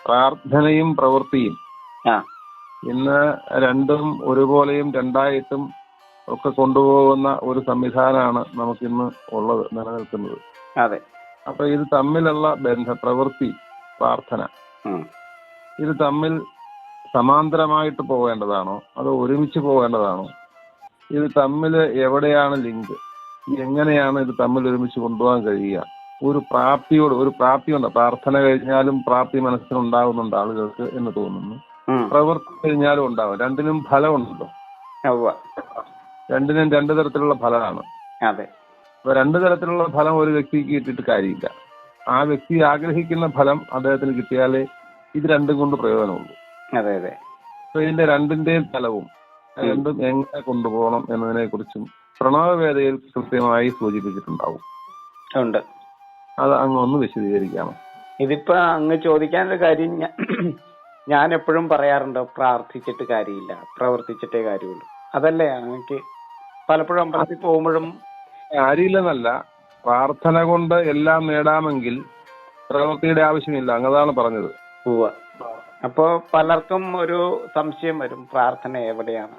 പ്രാർത്ഥനയും പ്രവൃത്തിയും ആ ഇന്ന് രണ്ടും ഒരുപോലെയും രണ്ടായിട്ടും ഒക്കെ കൊണ്ടുപോകുന്ന ഒരു സംവിധാനമാണ് നമുക്കിന്ന് ഉള്ളത്, നിലനിൽക്കുന്നത്. അതെ. അപ്പൊ ഇത് തമ്മിലുള്ള പ്രവൃത്തി, പ്രാർത്ഥന, ഇത് തമ്മിൽ സമാന്തരമായിട്ട് പോകേണ്ടതാണോ അതോ ഒരുമിച്ച് പോകേണ്ടതാണോ? ഇത് തമ്മിൽ എവിടെയാണ് ലിങ്ക്? എങ്ങനെയാണ് ഇത് തമ്മിൽ ഒരുമിച്ച് കൊണ്ടുപോകാൻ കഴിയുക? ഒരു പ്രാപ്തിയുണ്ട്. പ്രാർത്ഥന കഴിഞ്ഞാലും പ്രാപ്തി മനസ്സിനുണ്ടാകുന്നുണ്ട് ആളുകൾക്ക് എന്ന് തോന്നുന്നു. പ്രവൃത്തി കഴിഞ്ഞാലും ഉണ്ടാവും. രണ്ടിനും ഫലമുണ്ടല്ലോ. രണ്ടിനും രണ്ടു തരത്തിലുള്ള ഫലമാണ്. അതെ. അപ്പൊ രണ്ടു തരത്തിലുള്ള ഫലം ഒരു വ്യക്തിക്ക് കിട്ടിയിട്ട് കാര്യമില്ല. ആ വ്യക്തി ആഗ്രഹിക്കുന്ന ഫലം അദ്ദേഹത്തിന് കിട്ടിയാലേ ഇത് രണ്ടും കൊണ്ട് പ്രയോജനമുള്ളൂ. അതെ അതെ. അപ്പൊ ഇതിന്റെ രണ്ടിന്റെയും ഫലവും രണ്ടും എങ്ങനെ കൊണ്ടുപോകണം എന്നതിനെ കുറിച്ചും പ്രണവവേദയിൽ കൃത്യമായി സൂചിപ്പിച്ചിട്ടുണ്ടാവും. ഉണ്ട്. അത് അങ്ങ് ഒന്ന് വിശദീകരിക്കാമോ? ഇതിപ്പോ അങ്ങ് ചോദിക്കാനൊരു കാര്യം ഞാൻ എപ്പോഴും പറയാറുണ്ട്, പ്രാർത്ഥിച്ചിട്ട് കാര്യമില്ല, പ്രവർത്തിച്ചിട്ടേ കാര്യമുള്ളൂ. അതല്ലേ എനിക്ക് പലപ്പോഴും അമ്പലത്തിൽ പോകുമ്പോഴും കാര്യമില്ലെന്നല്ല, പ്രാർത്ഥന കൊണ്ട് എല്ലാം നേടാമെങ്കിൽ പ്രവൃത്തിയുടെ ആവശ്യമില്ല, അങ്ങതാണ് പറഞ്ഞത്. അപ്പോ പലർക്കും ഒരു സംശയം വരും, പ്രാർത്ഥന എവിടെയാണ്,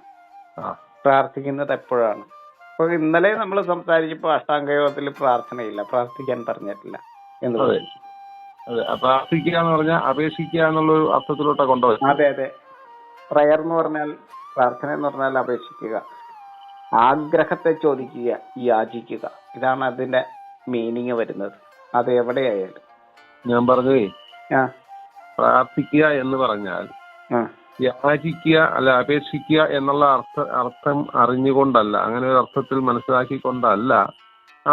പ്രാർത്ഥിക്കുന്നത് എപ്പോഴാണ്? അപ്പൊ ഇന്നലെ നമ്മൾ സംസാരിച്ചപ്പോ അഷ്ടാംഗയോഗത്തിൽ പ്രാർത്ഥനയില്ല, പ്രാർത്ഥിക്കാൻ പറഞ്ഞിട്ടില്ല എന്ന് പറഞ്ഞു. പ്രാർത്ഥിക്കുക എന്ന് പറഞ്ഞാൽ അപേക്ഷിക്കുക എന്നുള്ളൊരു അർത്ഥത്തിലോട്ടാ കൊണ്ടുപോയി. അതെ അതെ. പ്രയർ എന്ന് പറഞ്ഞാൽ, പ്രാർത്ഥന എന്ന് പറഞ്ഞാൽ അപേക്ഷിക്കുക, ആഗ്രഹത്തെ ചോദിക്കുക, യാചിക്കുക. ഇതാണ് അതിന്റെ മീനിങ് വരുന്നത്. അത് എവിടെയായാലും. ഞാൻ പറഞ്ഞേ, പ്രാർത്ഥിക്കുക എന്ന് പറഞ്ഞാൽ യാചിക്കുക അല്ല അപേക്ഷിക്കുക എന്നുള്ള അർത്ഥം അറിഞ്ഞുകൊണ്ടല്ല, അങ്ങനെ ഒരു അർത്ഥത്തിൽ മനസ്സിലാക്കിക്കൊണ്ടല്ല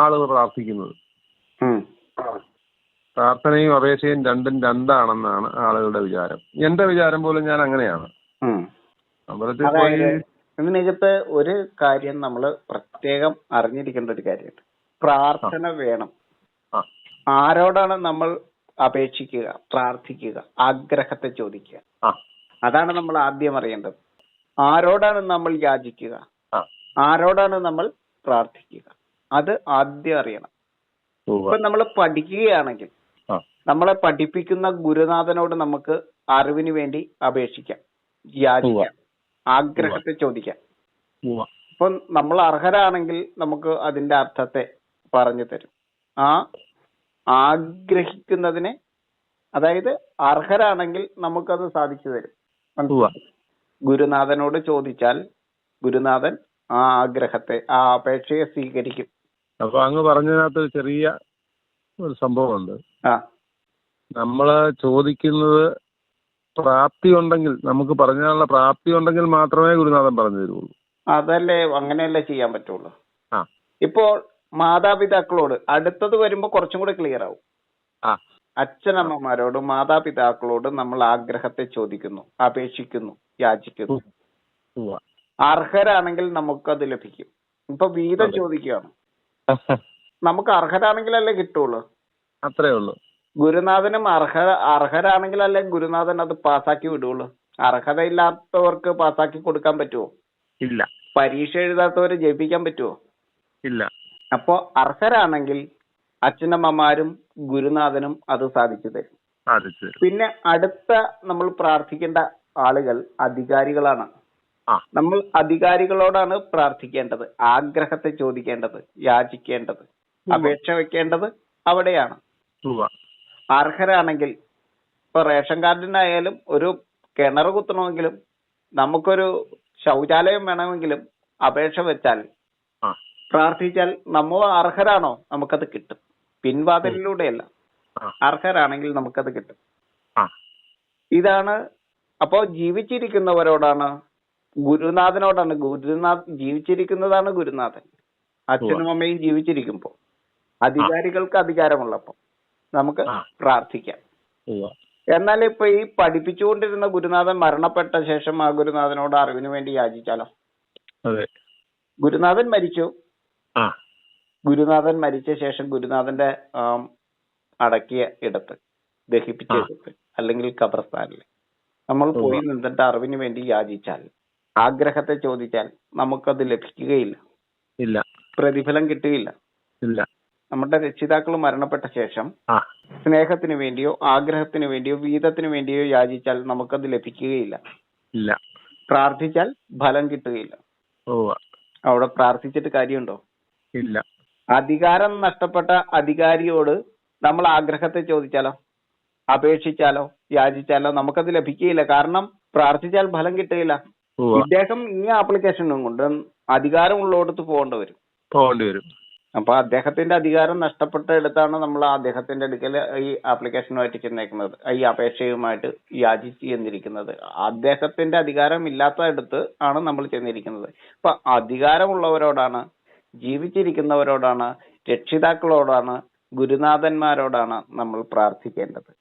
ആളുകൾ പ്രാർത്ഥിക്കുന്നത്. പ്രാർത്ഥനയും അപേക്ഷയും രണ്ടും രണ്ടാണെന്നാണ് ആളുകളുടെ വിചാരം. എന്റെ വിചാരം പോലും ഞാൻ അങ്ങനെയാണ്. അമ്പലത്തിൽ പോയി ഇതിനകത്ത് ഒരു കാര്യം നമ്മൾ പ്രത്യേകം അറിഞ്ഞിരിക്കേണ്ട ഒരു കാര്യമുണ്ട്. പ്രാർത്ഥന വേണം. ആരോടാണ് നമ്മൾ അപേക്ഷിക്കുക, പ്രാർത്ഥിക്കുക, ആഗ്രഹത്തെ ചോദിക്കുക? അതാണ് നമ്മൾ ആദ്യം അറിയേണ്ടത്. ആരോടാണ് നമ്മൾ യാചിക്കുക, ആരോടാണ് നമ്മൾ പ്രാർത്ഥിക്കുക? അത് ആദ്യം അറിയണം. ഇപ്പൊ നമ്മൾ പഠിക്കുകയാണെങ്കിൽ നമ്മളെ പഠിപ്പിക്കുന്ന ഗുരുനാഥനോട് നമുക്ക് അറിവിന് വേണ്ടി അപേക്ഷിക്കാം, യാചിക്കാം, ആഗ്രഹത്തെ ചോദിക്കാം. ഇപ്പൊ നമ്മൾ അർഹരാണെങ്കിൽ നമുക്ക് അതിന്റെ അർത്ഥത്തെ പറഞ്ഞു തരും. ആ ആഗ്രഹിക്കുന്നതിനെ, അതായത് അർഹരാണെങ്കിൽ നമുക്കത് സാധിച്ചു തരും. ഗുരുനാഥനോട് ചോദിച്ചാൽ ഗുരുനാഥൻ ആ ആഗ്രഹത്തെ, ആ അപേക്ഷയെ സ്വീകരിക്കും. അപ്പൊ അങ്ങ് പറഞ്ഞതിനകത്ത് ചെറിയ ഒരു സംഭവമുണ്ട്. നമ്മള് ചോദിക്കുന്നത് പ്രാപ്തി ഉണ്ടെങ്കിൽ, നമുക്ക് പറഞ്ഞാലുള്ള പ്രാപ്തി ഉണ്ടെങ്കിൽ മാത്രമേ ഗുരുനാഥൻ പറഞ്ഞു തരുള്ളൂ. അതല്ലേ, അങ്ങനെയല്ലേ ചെയ്യാൻ പറ്റുള്ളൂ. ഇപ്പോൾ മാതാപിതാക്കളോട്, അടുത്തത് വരുമ്പോ കുറച്ചും കൂടി ക്ലിയർ ആവും. അച്ഛനമ്മമാരോട്, മാതാപിതാക്കളോട് നമ്മൾ ആഗ്രഹത്തെ ചോദിക്കുന്നു, അപേക്ഷിക്കുന്നു, യാചിക്കുന്നു. അർഹരാണെങ്കിൽ നമുക്കത് ലഭിക്കും. ഇപ്പൊ വീതം ചോദിക്കുകയാണ്, നമുക്ക് അർഹരാണെങ്കിലല്ലേ കിട്ടുള്ളൂ. അത്രേ ഉള്ളൂ. ഗുരുനാഥനും അർഹരാണെങ്കിലല്ലേ ഗുരുനാഥൻ അത് പാസ്സാക്കി വിടുള്ളൂ. അർഹതയില്ലാത്തവർക്ക് പാസ്സാക്കി കൊടുക്കാൻ പറ്റുമോ? ഇല്ല. പരീക്ഷ എഴുതാത്തവരെ ജയിപ്പിക്കാൻ പറ്റുമോ? ഇല്ല. അപ്പോ അർഹരാണെങ്കിൽ അച്ഛനമ്മമാരും ഗുരുനാഥനും അത് സാധിച്ചു തരും. പിന്നെ അടുത്ത നമ്മൾ പ്രാർത്ഥിക്കേണ്ട ആളുകൾ അധികാരികളാണ്. നമ്മൾ അധികാരികളോടാണ് പ്രാർത്ഥിക്കേണ്ടത്, ആഗ്രഹത്തെ ചോദിക്കേണ്ടത്, യാചിക്കേണ്ടത്, അപേക്ഷ വെക്കേണ്ടത് അവിടെയാണ്. അർഹരാണെങ്കിൽ ഇപ്പൊ റേഷൻ കാർഡിനായാലും ഒരു കിണർ കുത്തണമെങ്കിലും നമുക്കൊരു ശൗചാലയം വേണമെങ്കിലും അപേക്ഷ വെച്ചാൽ, പ്രാർത്ഥിച്ചാൽ നമ്മൾ അർഹരാണോ നമുക്കത് കിട്ടും. പിൻവാതിലിലൂടെയല്ല, അർഹരാണെങ്കിൽ നമുക്കത് കിട്ടും. ഇതാണ്. അപ്പോ ജീവിച്ചിരിക്കുന്നവരോടാണ്, ഗുരുനാഥനോടാണ്. ജീവിച്ചിരിക്കുന്നതാണ് ഗുരുനാഥൻ. അച്ഛനും അമ്മയും ജീവിച്ചിരിക്കുമ്പോ, അധികാരികൾക്ക് അധികാരമുള്ളപ്പോ നമുക്ക് പ്രാർത്ഥിക്കാം. എന്നാൽ ഇപ്പൊ ഈ പഠിപ്പിച്ചുകൊണ്ടിരുന്ന ഗുരുനാഥൻ മരണപ്പെട്ട ശേഷം ആ ഗുരുനാഥനോട് അറിവിന് വേണ്ടി യാചിച്ചാലോ? ഗുരുനാഥൻ മരിച്ചു. ഗുരുനാഥൻ മരിച്ച ശേഷം ഗുരുനാഥന്റെ അടക്കിയ ഇടത്ത്, ദഹിപ്പിച്ച ഇടത്ത്, അല്ലെങ്കിൽ ഖബർസ്ഥാനിൽ നമ്മൾ പോയി നിന്നിട്ട് അറിവിന് വേണ്ടി യാചിച്ചാൽ, ആഗ്രഹത്തെ ചോദിച്ചാൽ നമുക്കത് ലഭിക്കുകയില്ല. പ്രതിഫലം കിട്ടുകയില്ല. നമ്മുടെ രക്ഷിതാക്കൾ മരണപ്പെട്ട ശേഷം ആ സ്നേഹത്തിന് വേണ്ടിയോ ആഗ്രഹത്തിന് വേണ്ടിയോ വീതത്തിന് വേണ്ടിയോ യാചിച്ചാൽ നമുക്കത് ലഭിക്കുകയില്ല. ഇല്ല. പ്രാർത്ഥിച്ചാൽ ഫലം കിട്ടുകയില്ല. ഓ അവിടെ പ്രാർത്ഥിച്ചിട്ട് കാര്യമുണ്ടോ? ഇല്ല. അധികാരം നഷ്ടപ്പെട്ട അധികാരിയോട് നമ്മൾ ആഗ്രഹത്തെ ചോദിച്ചാലോ, അപേക്ഷിച്ചാലോ, യാചിച്ചാലോ നമുക്കത് ലഭിക്കുകയില്ല. കാരണം പ്രാർത്ഥിച്ചാൽ ഫലം കിട്ടുകയില്ല. ഇദ്ദേഹം ഈ ആപ്ലിക്കേഷനും കൊണ്ട് അധികാരമുള്ളിടത്ത് പോകേണ്ടി വരും. അപ്പൊ അദ്ദേഹത്തിന്റെ അധികാരം നഷ്ടപ്പെട്ടെടുത്താണ് നമ്മൾ അദ്ദേഹത്തിന്റെ അടുക്കൽ ഈ ആപ്ലിക്കേഷനുമായിട്ട് ചെന്നേക്കുന്നത്, ഈ അപേക്ഷയുമായിട്ട് യാചിച്ച് ചെന്നിരിക്കുന്നത്. അദ്ദേഹത്തിന്റെ അധികാരം ഇല്ലാത്തടുത്ത് ആണ് നമ്മൾ ചെന്നിരിക്കുന്നത്. അപ്പൊ അധികാരമുള്ളവരോടാണ്, ജീവിച്ചിരിക്കുന്നവരോടാണ്, രക്ഷിതാക്കളോടാണ്, ഗുരുനാഥന്മാരോടാണ് നമ്മൾ പ്രാർത്ഥിക്കേണ്ടത്.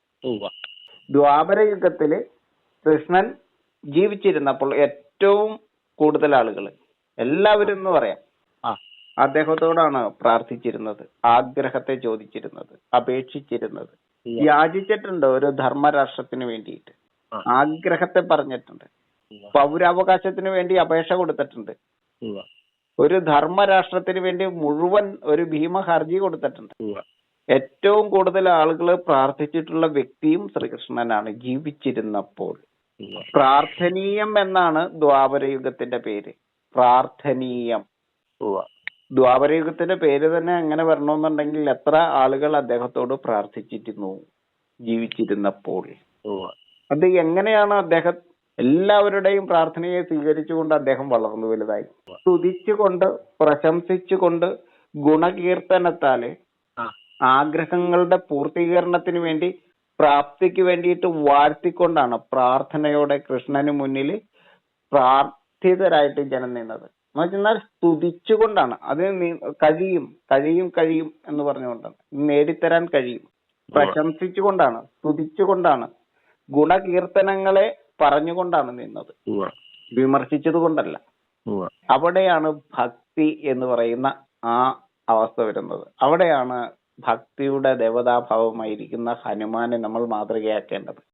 ദ്വാപരയുഗത്തില് കൃഷ്ണൻ ജീവിച്ചിരുന്നപ്പോൾ ഏറ്റവും കൂടുതൽ ആളുകൾ, എല്ലാവരും എന്ന് പറയാം, അദ്ദേഹത്തോടാണ് പ്രാർത്ഥിച്ചിരുന്നത്, ആഗ്രഹത്തെ ചോദിച്ചിരുന്നത്, അപേക്ഷിച്ചിരുന്നത്. യാചിച്ചിട്ടുണ്ട് ഒരു ധർമ്മരാഷ്ട്രത്തിന് വേണ്ടിയിട്ട്, ആഗ്രഹത്തെ പറഞ്ഞിട്ടുണ്ട്, പൗരാവകാശത്തിന് വേണ്ടി അപേക്ഷ കൊടുത്തിട്ടുണ്ട്, ഒരു ധർമ്മരാഷ്ട്രത്തിന് വേണ്ടി മുഴുവൻ ഒരു ഭീമ ഹർജി കൊടുത്തിട്ടുണ്ട്. ഏറ്റവും കൂടുതൽ ആളുകൾ പ്രാർത്ഥിച്ചിട്ടുള്ള വ്യക്തിയും ശ്രീകൃഷ്ണനാണ് ജീവിച്ചിരുന്നപ്പോൾ. പ്രാർത്ഥനീയം എന്നാണ് ദ്വാപരയുഗത്തിന്റെ പേര്. പ്രാർത്ഥനീയം. ദ്വാപരയുഗത്തിന്റെ പേര് തന്നെ അങ്ങനെ വരണമെന്നുണ്ടെങ്കിൽ എത്ര ആളുകൾ അദ്ദേഹത്തോട് പ്രാർത്ഥിച്ചിരുന്നു ജീവിച്ചിരുന്നപ്പോൾ. അത് എങ്ങനെയാണ് അദ്ദേഹം എല്ലാവരുടെയും പ്രാർത്ഥനയെ സ്വീകരിച്ചുകൊണ്ട് അദ്ദേഹം വളർന്നു വലുതായി. സ്തുതിച്ചുകൊണ്ട്, പ്രശംസിച്ചുകൊണ്ട്, ഗുണകീർത്തനത്താല് ആഗ്രഹങ്ങളുടെ പൂർത്തീകരണത്തിന് വേണ്ടി, പ്രാപ്തിക്ക് വേണ്ടിയിട്ട് വാഴ്ത്തിക്കൊണ്ടാണ് പ്രാർത്ഥനയോടെ കൃഷ്ണന് മുന്നിൽ പ്രാർത്ഥിതരായിട്ട് ജനം നിന്നത്. എന്ന് വെച്ചാൽ സ്തുതിച്ചുകൊണ്ടാണ്. അത് കഴിയും കഴിയും കഴിയും എന്ന് പറഞ്ഞുകൊണ്ടാണ്, നേടിത്തരാൻ കഴിയും. പ്രശംസിച്ചുകൊണ്ടാണ്, സ്തുതിച്ചുകൊണ്ടാണ്, ഗുണകീർത്തനങ്ങളെ പറഞ്ഞുകൊണ്ടാണ് നിന്നത്, വിമർശിച്ചത് കൊണ്ടല്ല. അവിടെയാണ് ഭക്തി എന്ന് പറയുന്ന ആ അവസ്ഥ വരുന്നത്. അവിടെയാണ് ഭക്തിയുടെ ദേവതാഭാവമായിരിക്കുന്ന ഹനുമാനെ നമ്മൾ മാതൃകയാക്കേണ്ടത്.